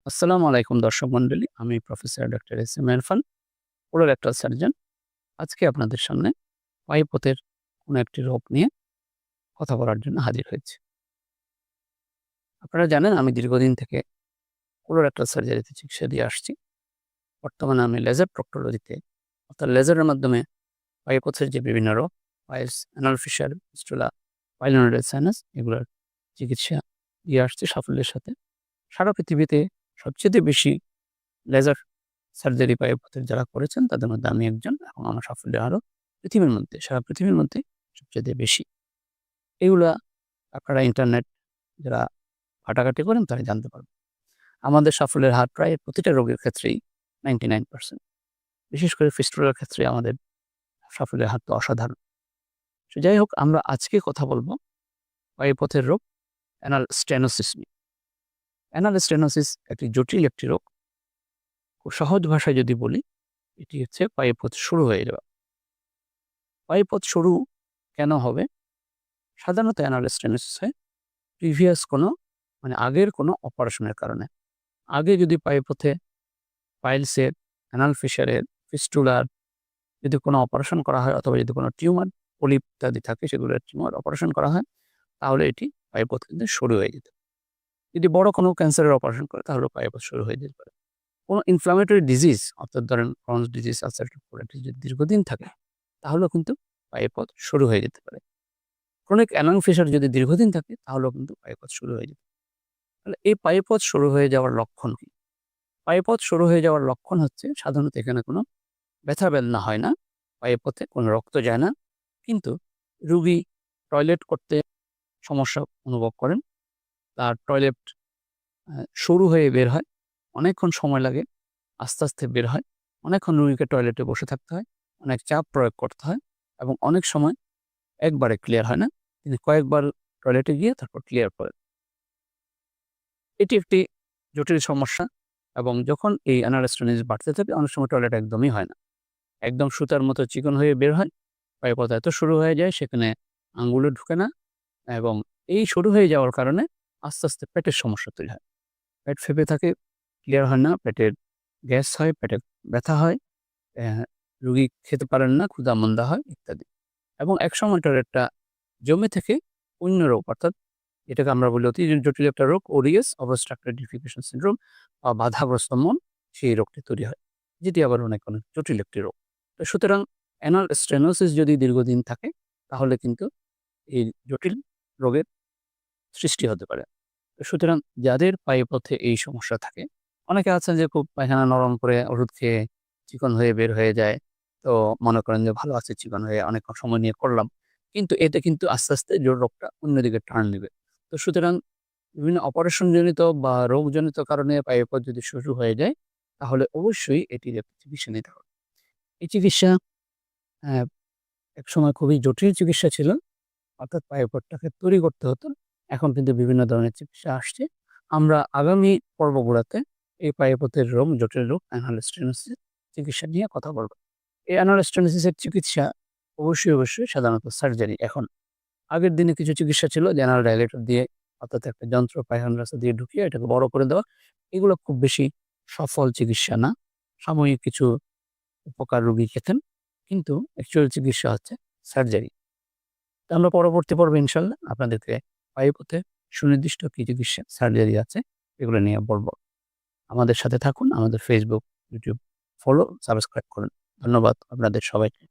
আসসালামু আলাইকুম দর্শক মণ্ডলী। আমি professor doctor S M Irfan, colorectal surgeon. আজকে আপনাদের সামনে পায়ুপথের কোনো একটি রোগ নিয়ে কথা বলার জন্য হাজির হয়েছি। আপনারা জানেন আমি দীর্ঘদিন থেকে কোলোরেক্টাল সার্জারিতে চিকিৎসা দিয়ে আসছি। বর্তমানে আমি লেজার প্রক্টোলজিতে অর্থাৎ লেজারের মাধ্যমে পায়ুপথের যে বিভিন্ন রোগ, piles, anal fissure, fistula, pilonidal sinus এগুলোর চিকিৎসা দিয়ে আসছি সাফল্যের সাথে। সারা পৃথিবীতে সবচেয়ে বেশি লেজার সার্জারি পায়ুপথের যারা করেছেন তাদের মধ্যে আমি একজন এবং আমার সাফল্য আরো সারা পৃথিবীর মধ্যে সবচেয়ে বেশি। এগুলা আপনারা ইন্টারনেট যারা ঘাটাঘাটি করেন তারা জানতে পারবেন। আমাদের সাফল্যের হার প্রায় প্রতিটা রোগের ক্ষেত্রেই 99%। বিশেষ করে ফিস্টুলার ক্ষেত্রে আমাদের সাফল্যের হার তো অসাধারণ। তো যাই হোক, আমরা আজকে কথা বলবো পায়ুপথের রোগ অ্যানাল স্টেনোসিস নিয়ে। অ্যানাল স্টেনোসিস একটি জটিল একটি রোগ। খুব সহজ ভাষায় যদি বলি, এটি হচ্ছে পায়ুপথ শুরু হয়ে যাওয়া। পায়ুপথ শুরু কেন হবে? সাধারণত অ্যানাল স্টেনোসিস হয় প্রিভিয়াস কোনো আগের কোনো অপারেশনের কারণে। আগে যদি পায়ুপথে পাইলসের, অ্যানাল ফিশারের, ফিস্টুলার যদি কোনো অপারেশন করা হয় অথবা যদি কোনো টিউমার, পলিপ ইত্যাদি থাকে সেগুলোর টিউমার অপারেশন করা হয়, তাহলে এটি পায়ুপথ কিন্তু শুরু হয়ে যেত। যদি বড় কোনো ক্যান্সারের অপারেশন করে তাহলেও পায়ুপথ শুরু হয়ে যেতে পারে। কোনো ইনফ্লামেটরি ডিজিজ অর্থাৎ ধরেন ক্রনস ডিজিজ, আলসারেটিভ কোলাইটিস যদি দীর্ঘদিন থাকে তাহলেও কিন্তু পায়ুপথ শুরু হয়ে যেতে পারে। ক্রনিক অ্যানাল ফিশার যদি দীর্ঘদিন থাকে তাহলেও কিন্তু পায়ুপথ শুরু হয়ে যেতে পারে। তাহলে এই পায়ুপথ শুরু হয়ে যাওয়ার লক্ষণ কি? পায়ুপথ শুরু হয়ে যাওয়ার লক্ষণ হচ্ছে সাধারণত এখানে কোনো ব্যথা বেদনা হয় না, পায়ুপথে কোনো রক্ত যায় না, কিন্তু রুগী টয়লেট করতে সমস্যা অনুভব করেন। তার টয়লেট শুরু হয়ে বের হয়, অনেকক্ষণ সময় লাগে, আস্তে আস্তে বের হয়। অনেকক্ষণ রুগীকে টয়লেটে বসে থাকতে হয়, অনেক চাপ প্রয়োগ করতে হয় এবং অনেক সময় একবারে ক্লিয়ার হয় না। তিনি কয়েকবার টয়লেটে গিয়ে তারপর ক্লিয়ার করেন। এটি একটি জটিল সমস্যা এবং যখন এই অ্যানাল স্টেনোসিস বাড়তে থাকে অনেক সময় টয়লেট একদমই হয় না। একদম সুতার মতো চিকন হয়ে বের হয়। পায়ুপথ এত শুরু হয়ে যায় সেখানে আঙ্গুলে ঢুকে না এবং এই শুরু হয়ে যাওয়ার কারণে আস্তে, আস্তে পেটের সমস্যা তৈরি হয়। পেট ফেঁপে থাকে, ক্লিয়ার হয় না, পেটের গ্যাস হয়, পেটে ব্যথা হয়, অ্যা রুগী খেতে পারেন না, ক্ষুধা-মন্দা হয় ইত্যাদি। এবং একসময় টয়লেটটা জমে থেকে অন্য রোগ অর্থাৎ এটাকে আমরা বলি অতি জটিল একটা রোগ ওরিএস অবস্ট্রাকটিভ ডিফিকেশন সিনড্রোম বা বাধাগ্রস্ত মল, সেই রোগটি তৈরি হয়। যেটি আবার অনেক জটিল একটি রোগ। তো সুতরাং অ্যানাল স্টেনোসিস যদি দীর্ঘদিন থাকে তাহলে কিন্তু এই জটিল রোগের সৃষ্টি হতে পারে। তো সুতরাং যাদের পায়ুপথে এই সমস্যা থাকে, অনেকে আছেন যে খুব পায়খানা নরম করে ওষুধ খেয়ে চিকন হয়ে বের হয়ে যায়। তো মনে করেন যে ভালো আছে চিকন হয়ে অনেকক্ষণ সময় নিয়ে করলাম। কিন্তু এতে কিন্তু আস্তে, আস্তে রোগটা অন্যদিকে টার্ন নিবে। তো সুতরাং বিভিন্ন অপারেশনজনিত বা রোগজনিত কারণে পায়ুপথ যদি শুরু হয়ে যায়, তাহলে অবশ্যই এটির একটা চিকিৎসা নিতে হবে। এই চিকিৎসা অ্যা একসময় খুবই জটিল চিকিৎসা ছিল। অর্থাৎ পায়ুপথটাকে তৈরি করতে হতো। এখন কিন্তু বিভিন্ন ধরনের চিকিৎসা আসছে। আমরা আগামী পর্বগুলোতে এই পায়ুপথের রোগ, জটিল রোগ অ্যানাল স্টেনোসিস চিকিৎসা নিয়ে কথা বলব। এই অ্যানাল স্টেনোসিসের চিকিৎসা অবশ্যই সাধারণত সার্জারি। এখন আগের দিনে কিছু চিকিৎসা ছিল যে অ্যানাল ডায়ালেটর দিয়ে অর্থাৎ একটা যন্ত্র পায়খানার রাস্তা দিয়ে ঢুকিয়ে এটাকে বড় করে দেওয়া। এগুলো খুব বেশি সফল চিকিৎসা না। সাময়িক কিছু উপকার রোগী পেতেন। কিন্তু অ্যাকচুয়াল চিকিৎসা হচ্ছে সার্জারি। তো আমরা পরবর্তী পর্বে ইনশাআল্লাহ আপনাদেরকে পায়ুপথে সুনির্দিষ্ট কি চিকিৎসা সার্জারি আছে এগুলো নিয়ে বলব। আমাদের সাথে থাকুন। আমাদের Facebook, YouTube ফলো, সাবস্ক্রাইব করুন। ধন্যবাদ আপনাদের সবাইকে।